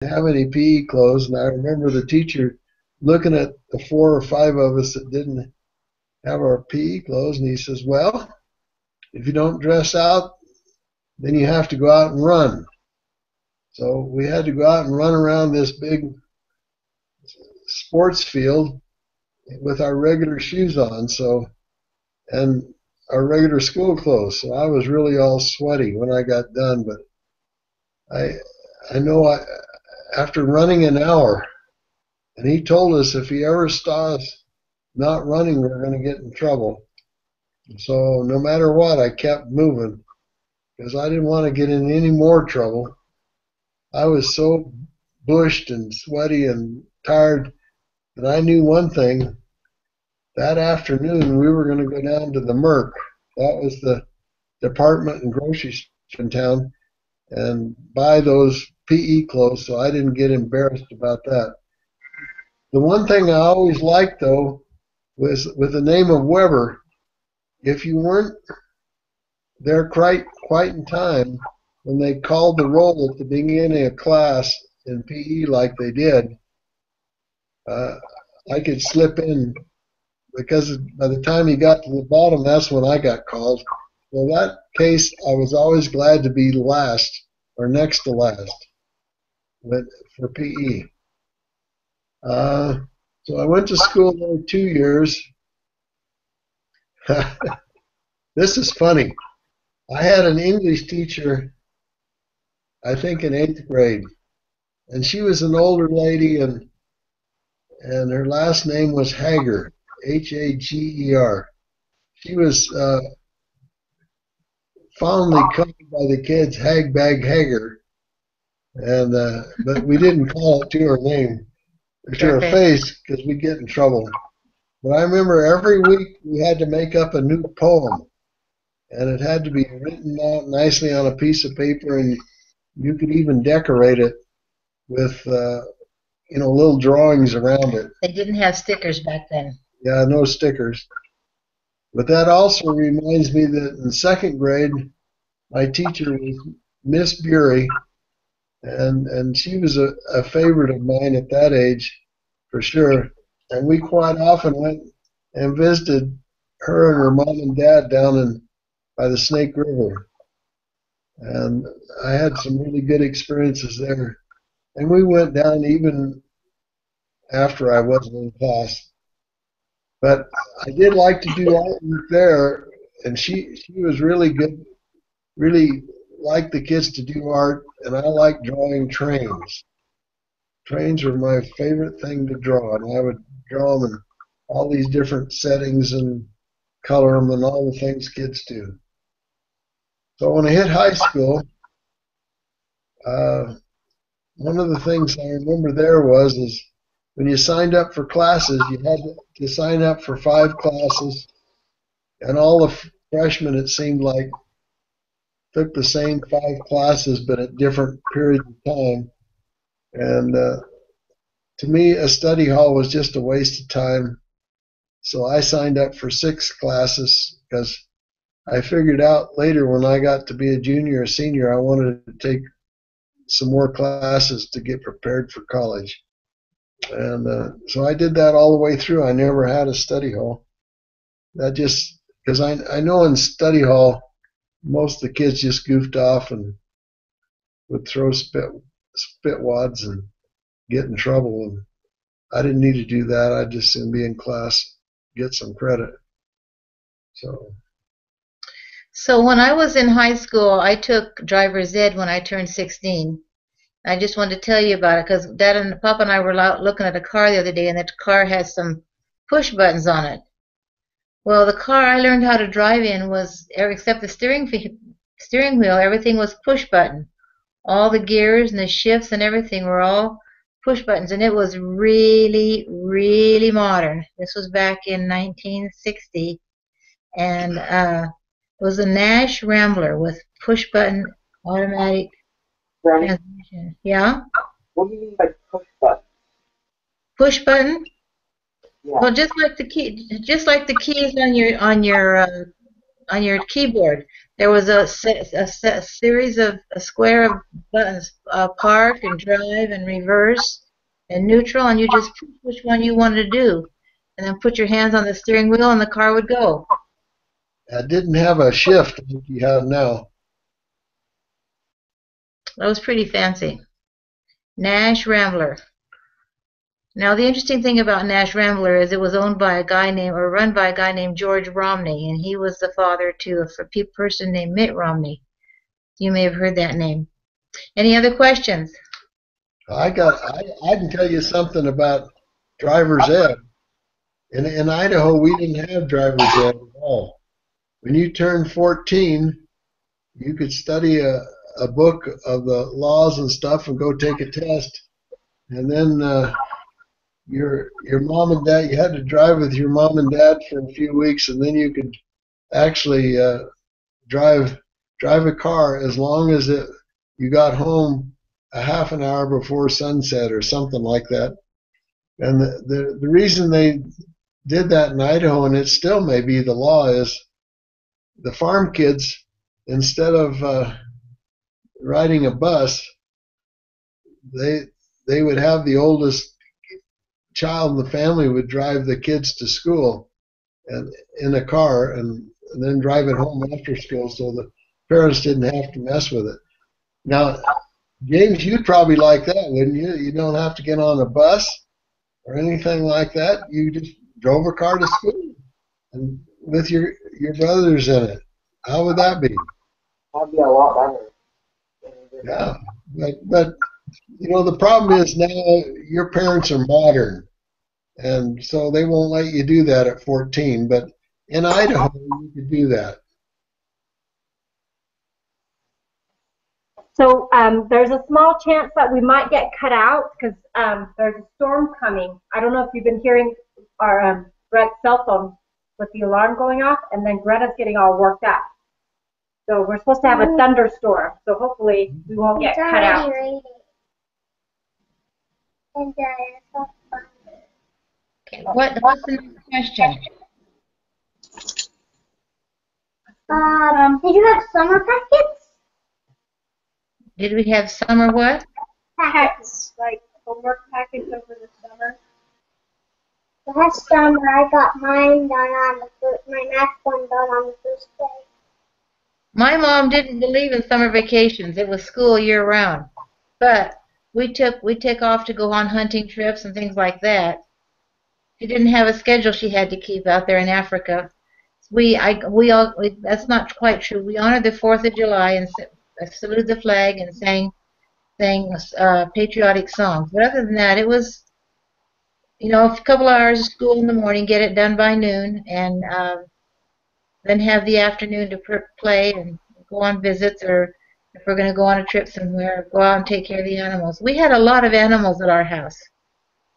have any PE clothes, and I remember the teacher looking at the 4 or 5 of us that didn't have our PE clothes, and he says, "Well, if you don't dress out, then you have to go out and run." So we had to go out and run around this big sports field with our regular shoes on, and our regular school clothes. So I was really all sweaty when I got done, but I I know after running an hour, and he told us if he ever saw us not running, we are going to get in trouble. So no matter what, I kept moving because I didn't want to get in any more trouble. I was so bushed and sweaty and tired that I knew one thing. That afternoon, we were going to go down to the Merc. That was the department and grocery store in town, and buy those PE clothes so I didn't get embarrassed about that. The one thing I always liked, though, was with the name of Weber, if you weren't there quite in time when they called the roll at the beginning of class in PE like they did, uh, I could slip in because by the time you got to the bottom, that's when I got called. So in that case, I was always glad to be last or next to last for PE. So I went to school there 2 years. This is funny. I had an English teacher, I think in 8th grade, and she was an older lady, and her last name was Hager, Hager. She was fondly called by the kids Hagbag Hager, and but we didn't call it to her name or to her face because we'd get in trouble. But I remember every week we had to make up a new poem, and it had to be written out nicely on a piece of paper, and you could even decorate it with little drawings around it. They didn't have stickers back then. Yeah, no stickers. But that also reminds me that in 2nd grade, my teacher was Miss Bury, and she was a favorite of mine at that age, for sure. And we quite often went and visited her and her mom and dad down by the Snake River. And I had some really good experiences there. And we went down even after I wasn't in class. But I did like to do artwork there, and she was really good, really liked the kids to do art, and I liked drawing trains. Trains were my favorite thing to draw, and I would draw them in all these different settings and color them and all the things kids do. So when I hit high school, one of the things I remember there is when you signed up for classes, you had to sign up for 5 classes, and all the freshmen, it seemed like, took the same 5 classes but at different periods of time. And to me, a study hall was just a waste of time. So I signed up for 6 classes because I figured out later when I got to be a junior or senior, I wanted to take some more classes to get prepared for college. And so I did that all the way through. I never had a study hall. That just because I know in study hall, most of the kids just goofed off and would throw spit wads and get in trouble. And I didn't need to do that. I just be in class, get some credit. So when I was in high school, I took driver's ed when I turned 16. I just wanted to tell you about it because Dad and Papa and I were out looking at a car the other day, and that car has some push buttons on it. Well, the car I learned how to drive in was, except the steering wheel, everything was push button. All the gears and the shifts and everything were all push buttons, and it was really, really modern. This was back in 1960, and it was a Nash Rambler with push button automatic transmission. Yeah? What do you mean by push button? Push button? Yeah. Well, just like the keys on your on your keyboard. There was a series of a square of buttons: park and drive and reverse and neutral, and you just push which one you wanted to do, and then put your hands on the steering wheel, and the car would go. I didn't have a shift like you have now. That was pretty fancy. Nash Rambler. Now, the interesting thing about Nash Rambler is it was owned by a guy named, or run by a guy named George Romney, and he was the father to a person named Mitt Romney. You may have heard that name. Any other questions? I can tell you something about driver's ed. In Idaho, we didn't have driver's ed at all. When you turned 14, you could study a book of the laws and stuff and go take a test. And then your mom and dad, you had to drive with your mom and dad for a few weeks, and then you could actually drive a car as long as you got home a half an hour before sunset or something like that. And the reason they did that in Idaho, and it still may be the law, is the farm kids, instead of riding a bus, they would have the oldest child in the family would drive the kids to school and in a car, and then drive it home after school, so the parents didn't have to mess with it. Now, James, you'd probably like that, wouldn't you? You don't have to get on a bus or anything like that. You just drove a car to school and with your brothers in it. How would that be? That'd be a lot better. Yeah, but you know, the problem is now your parents are modern, and so they won't let you do that at 14. But in Idaho, you could do that. So there's a small chance that we might get cut out because there's a storm coming. I don't know if you've been hearing our Brett's cell phone with the alarm going off, and then Greta's getting all worked up. So we're supposed to have a thunderstorm, so hopefully we won't get cut out. Okay, what's the next question? Did you have summer packets? Did we have summer what? Packets, like homework packets over the summer. Last summer I got mine done on my math one done on the first day. My mom didn't believe in summer vacations. It was school year round. But we take off to go on hunting trips and things like that. She didn't have a schedule she had to keep out there in Africa. That's not quite true. We honored the 4th of July and saluted the flag and sang patriotic songs. But other than that, it was, you know, a couple of hours of school in the morning, get it done by noon, and then have the afternoon to play and go on visits, or if we're going to go on a trip somewhere, go out and take care of the animals. We had a lot of animals at our house.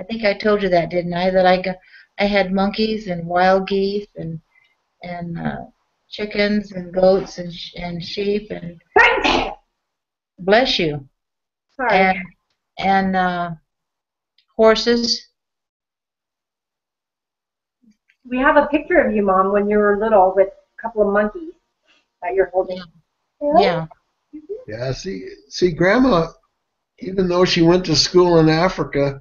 I think I told you that, didn't I? That I had monkeys and wild geese and chickens and goats and sheep and bless you. Sorry. And horses. We have a picture of you, Mom, when you were little with a couple of monkeys that you're holding. Yeah. Yeah. See, Grandma, even though she went to school in Africa,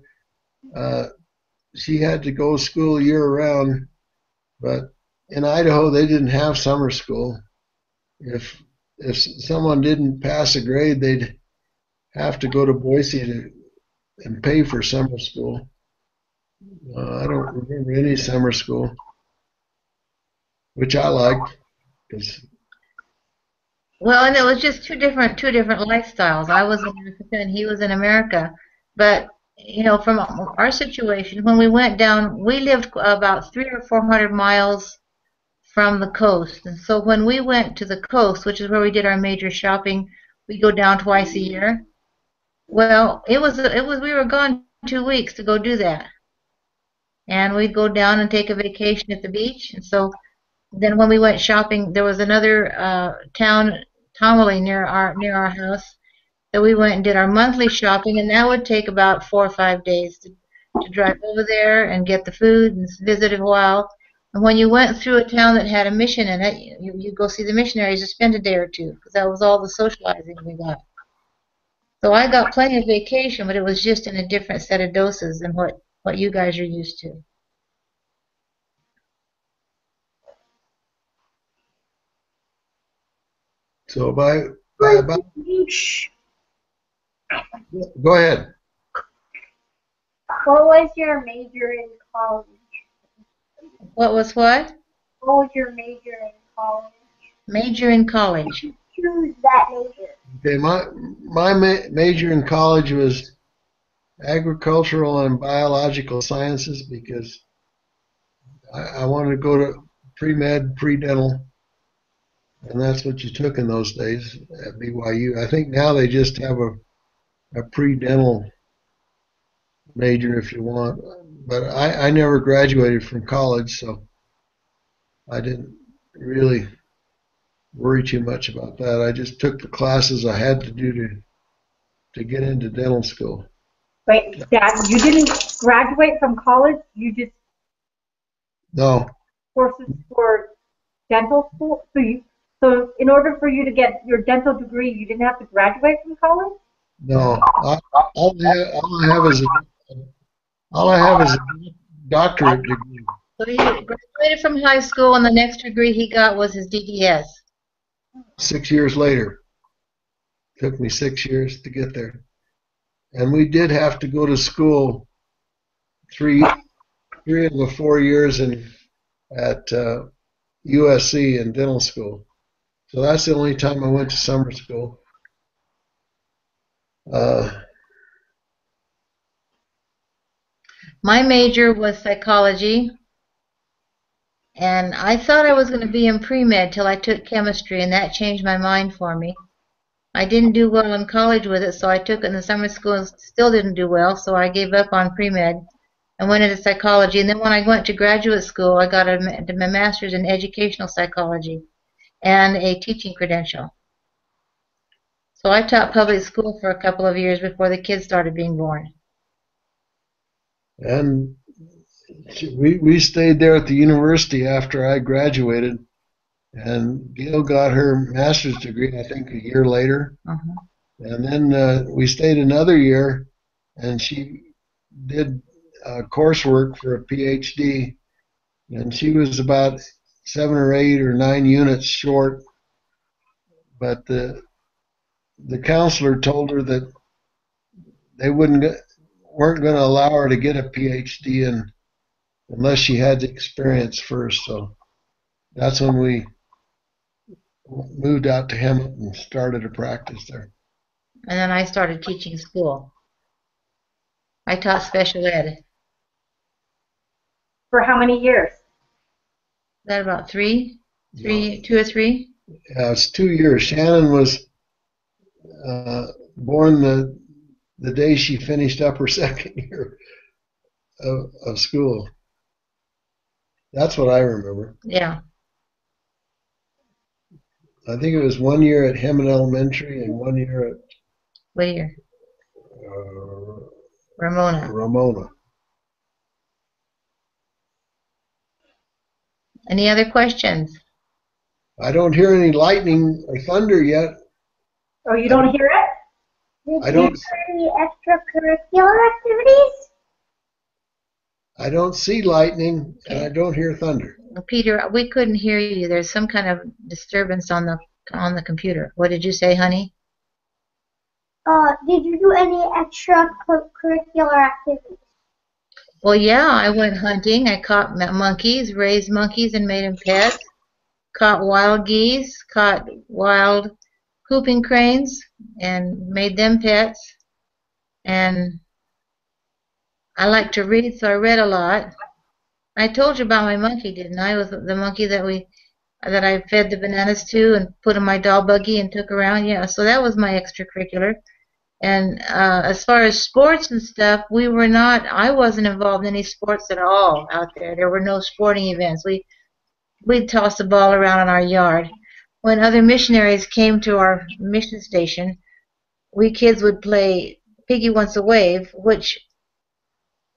she had to go to school year round. But in Idaho, they didn't have summer school. If someone didn't pass a grade, they'd have to go to Boise and pay for summer school. I don't remember any summer school, which I liked. Well, and it was just two different lifestyles. I was in Africa and he was in America. But you know, from our situation, when we went down, we lived about 300 or 400 miles from the coast, and so when we went to the coast, which is where we did our major shopping, we go down twice a year. Well, it was we were gone 2 weeks to go do that, and we'd go down and take a vacation at the beach. And so then when we went shopping, there was another town, Tomley, near our house, that we went and did our monthly shopping, and that would take about 4 or 5 days to drive over there and get the food and visit a while. And when you went through a town that had a mission in it, you go see the missionaries to spend a day or two, because that was all the socializing we got. So I got plenty of vacation, but it was just in a different set of doses than what you guys are used to. So by about, go ahead. What was your major in college? What was what? What was your major in college? Major in college. Choose that major. Okay, my major in college was agricultural and biological sciences because I wanted to go to pre-med, pre-dental, and that's what you took in those days at BYU. I think now they just have a pre-dental major if you want, but I never graduated from college, so I didn't really worry too much about that. I just took the classes I had to do to get into dental school. Wait, Dad, you didn't graduate from college? You just No, courses for dental school? So in order for you to get your dental degree, you didn't have to graduate from college? no. All I have is a doctorate degree. So he graduated from high school, and the next degree he got was his DDS. 6 years later, took me 6 years to get there, and we did have to go to school three of the 4 years at USC in dental school. So that's the only time I went to summer school. My major was psychology, and I thought I was going to be in pre-med till I took chemistry, and that changed my mind for me. I didn't do well in college with it, so I took it in the summer school and still didn't do well, so I gave up on pre-med and went into psychology. And then when I went to graduate school, I got a master's in educational psychology and a teaching credential. So I taught public school for a couple of years before the kids started being born. And we stayed there at the university after I graduated, and Gail got her master's degree, I think, a year later. Uh-huh. And then we stayed another year, and she did coursework for a PhD, and she was about 7 or 8 or 9 units short, but the counselor told her that they weren't going to allow her to get a PhD unless she had the experience first. So that's when we moved out to Hemet and started a practice there. And then I started teaching school. I taught special ed. For how many years? Is that about 2 or 3? Yeah, it's 2 years. Shannon was born the day she finished up her second year of school. That's what I remember. Yeah. I think it was 1 year at Hemet Elementary and 1 year at Whittier. Ramona. Ramona. Any other questions? I don't hear any lightning or thunder yet. Oh, you don't hear it? Did I you don't- do any extracurricular activities? I don't see lightning and I don't hear thunder. Peter, we couldn't hear you. There's some kind of disturbance on the computer. What did you say, honey? Did you do any extracurricular activities? Well, yeah, I went hunting. I caught monkeys, raised monkeys and made them pets. Caught wild geese, caught wild whooping cranes and made them pets. And I like to read, so I read a lot. I told you about my monkey, didn't I? It was the monkey that I fed the bananas to and put in my doll buggy and took around. Yeah, so that was my extracurricular. And as far as sports and stuff, I wasn't involved in any sports at all out there. There were no sporting events. We'd toss the ball around in our yard. When other missionaries came to our mission station, we kids would play Piggy Wants a Wave, which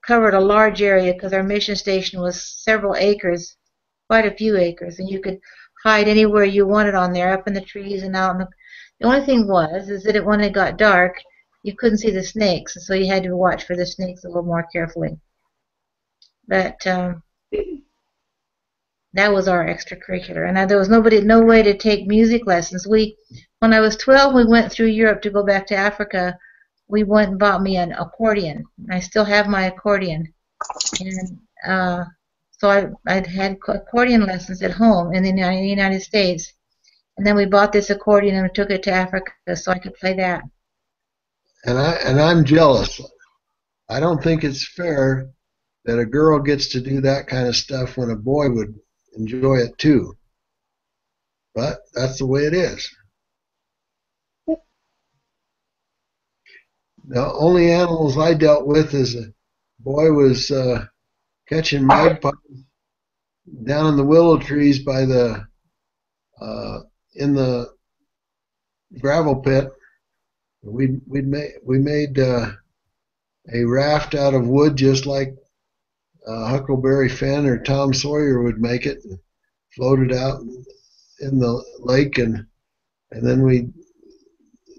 covered a large area because our mission station was several acres quite a few acres, and you could hide anywhere you wanted on there, up in the trees and out in the only thing is that when it got dark, you couldn't see the snakes, so you had to watch for the snakes a little more carefully. But that was our extracurricular, and there was no way to take music lessons. When I was 12, we went through Europe to go back to Africa. We went and bought me an accordion. I still have my accordion, and so I'd had accordion lessons at home in the United States, and then we bought this accordion and took it to Africa so I could play that. And I'm jealous. I don't think it's fair that a girl gets to do that kind of stuff when a boy would enjoy it too. But that's the way it is. The only animals I dealt with as a boy was catching magpies down in the willow trees by the in the gravel pit. We made a raft out of wood just like Huckleberry Finn or Tom Sawyer would make it, and float it out in the lake, and then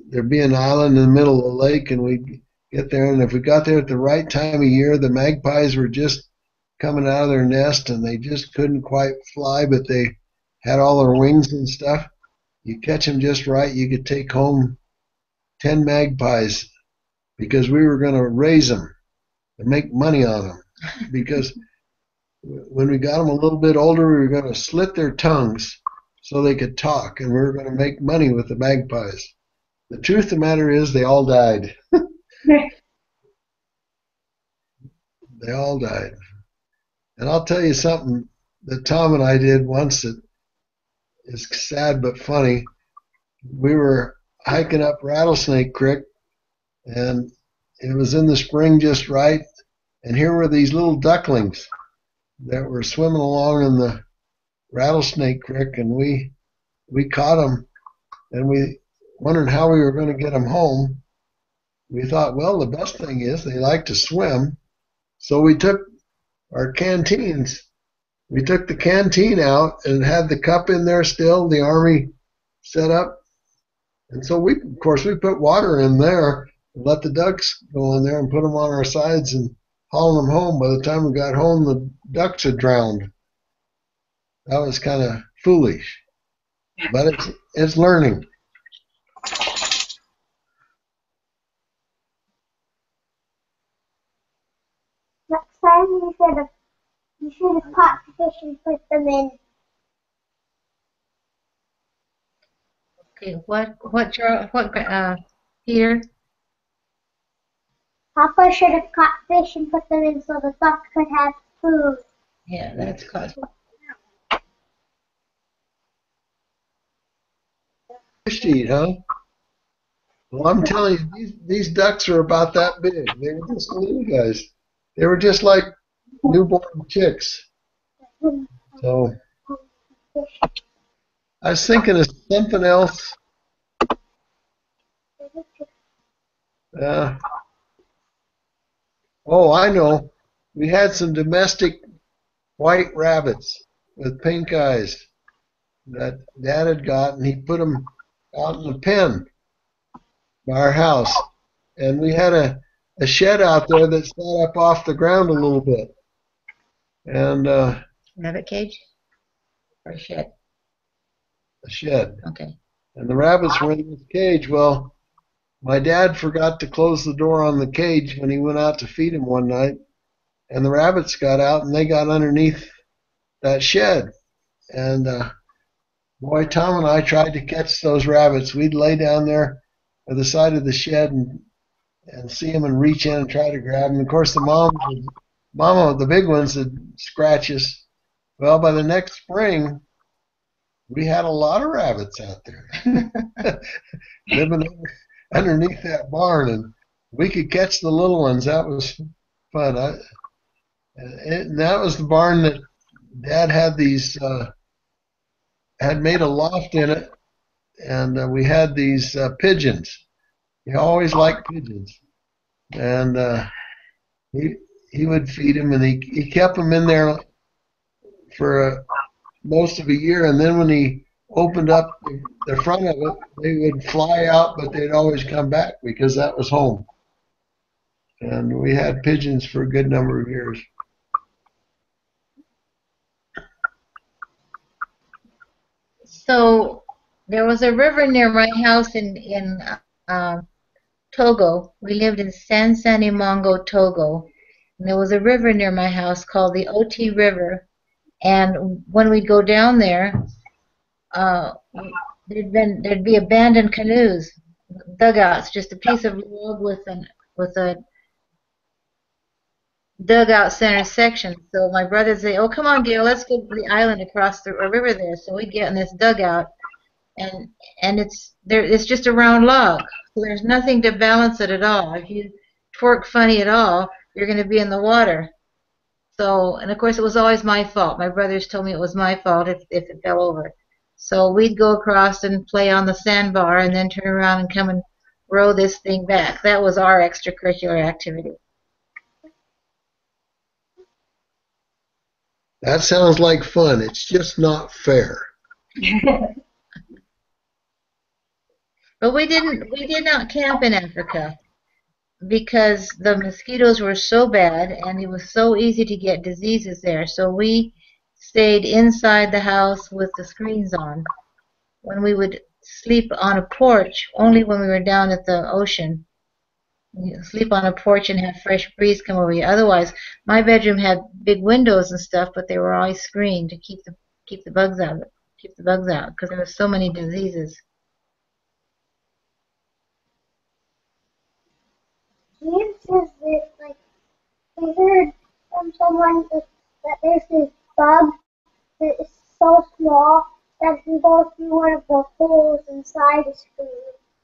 there'd be an island in the middle of the lake, and we'd get there, and if we got there at the right time of year, the magpies were just coming out of their nest, and they just couldn't quite fly, but they had all their wings and stuff. You catch them just right, you could take home 10 magpies, because we were going to raise them and make money on them. Because when we got them a little bit older, we were going to slit their tongues so they could talk, and we were going to make money with the magpies. The truth of the matter is they all died. They all died. And I'll tell you something that Tom and I did once that is sad but funny. We were hiking up Rattlesnake Creek, and it was in the spring just right, and here were these little ducklings that were swimming along in the Rattlesnake Creek, and we caught them, and we wondered how we were going to get them home. We thought, well, the best thing is they like to swim, so we took our canteens. We took the canteen out and had the cup in there still, the Army set up. And so we put water in there and let the ducks go in there and put them on our sides and haul them home. By the time we got home, the ducks had drowned. That was kind of foolish, but it's learning. Next time you should have caught fish and put them in. Okay, what, Peter? Papa should have caught fish and put them in so the duck could have food. Yeah, that's called. Fish to eat, huh? Well, I'm telling you, these ducks are about that big. They were just little guys. They were just like newborn chicks. So I was thinking of something else. Oh, I know. We had some domestic white rabbits with pink eyes that Dad had got, and he put them out in the pen by our house. And we had a shed out there that sat up off the ground a little bit. And Rabbit cage or a shed? A shed. Okay. And the rabbits were in this cage. Well, my dad forgot to close the door on the cage when he went out to feed them one night. And the rabbits got out, and they got underneath that shed. And boy, Tom and I tried to catch those rabbits. We'd lay down there at the side of the shed and see them and reach in and try to grab them. Of course, the big ones, would scratch us. Well, by the next spring, we had a lot of rabbits out there living underneath that barn, and we could catch the little ones. That was fun. And that was the barn that Dad had had made a loft in it, and we had these pigeons. He always liked pigeons, and he would feed them, and he kept them in there for most of a year, and then when he opened up the front of it, they would fly out, but they'd always come back because that was home. And we had pigeons for a good number of years. So there was a river near my house in Togo. We lived in Sansanimongo, Togo. And there was a river near my house called the Oti River. And when we'd go down there, uh, there'd be abandoned canoes, dugouts, just a piece of log with a dugout center section. So my brother'd say, "Oh, come on, dear, let's go to the island across the river there." So we'd get in this dugout, and it's there. It's just a round log, so there's nothing to balance it at all. If you twerk funny at all, you're going to be in the water. So, and of course, it was always my fault. My brothers told me it was my fault if it fell over. So we'd go across and play on the sandbar, and then turn around and come and row this thing back. That was our extracurricular activity. That sounds like fun. It's just not fair. But we did not camp in Africa because the mosquitoes were so bad and it was so easy to get diseases there. So we stayed inside the house with the screens on. When we would sleep on a porch, only when we were down at the ocean. You sleep on a porch and have fresh breeze come over you. Otherwise, my bedroom had big windows and stuff, but they were always screened to keep the bugs out. Keep the bugs out because there were so many diseases. James says that, like, I heard from someone that there's this bug that is so small that can go through one of the holes inside the screen,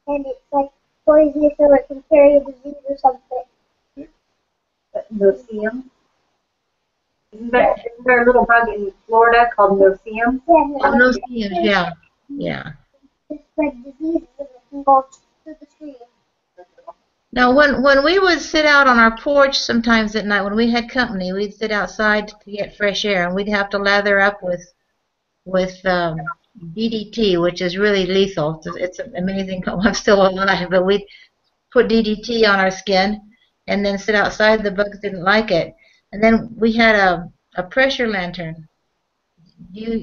and it's like poisonous or it can carry a disease or something. No-see-em? Isn't there a little bug in Florida called no-see-em? Yeah, Oh, no, yeah, yeah. it's like diseases that can go through the screen. Now, when we would sit out on our porch sometimes at night, when we had company, we'd sit outside to get fresh air, and we'd have to lather up with DDT, which is really lethal. It's amazing. I'm still alive, but we'd put DDT on our skin and then sit outside. The bugs didn't like it, and then we had a pressure lantern.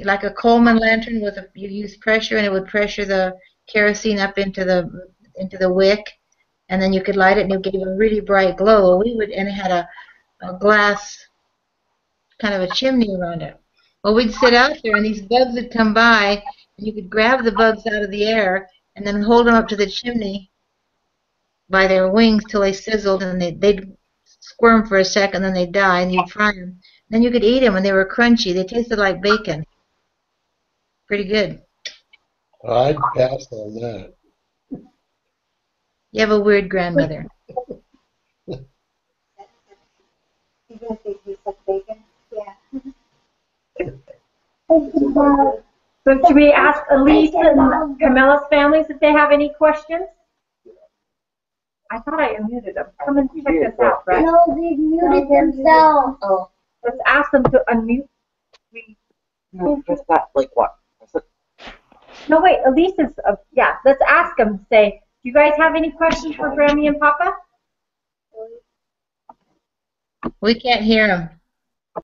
Like a Coleman lantern you use pressure, and it would pressure the kerosene up into the wick. And then you could light it, and it gave a really bright glow. And it had a glass kind of a chimney around it. Well, we'd sit out there, and these bugs would come by, and you could grab the bugs out of the air, and then hold them up to the chimney by their wings till they sizzled, and they'd squirm for a second, then they'd die, and you'd fry them. Then you could eat them, and they were crunchy. They tasted like bacon. Pretty good. I'd pass on that. You have a weird grandmother. Even if they taste like bacon? Yeah. So should we ask Elise and Camilla's families if they have any questions? I thought I unmuted them. Come and check this out, Brett. No, they muted themselves. Oh, let's ask them to unmute. No, just that, like what? No, wait, Elise is, yeah, let's ask them, say, do you guys have any questions for Grammy and Papa? We can't hear them.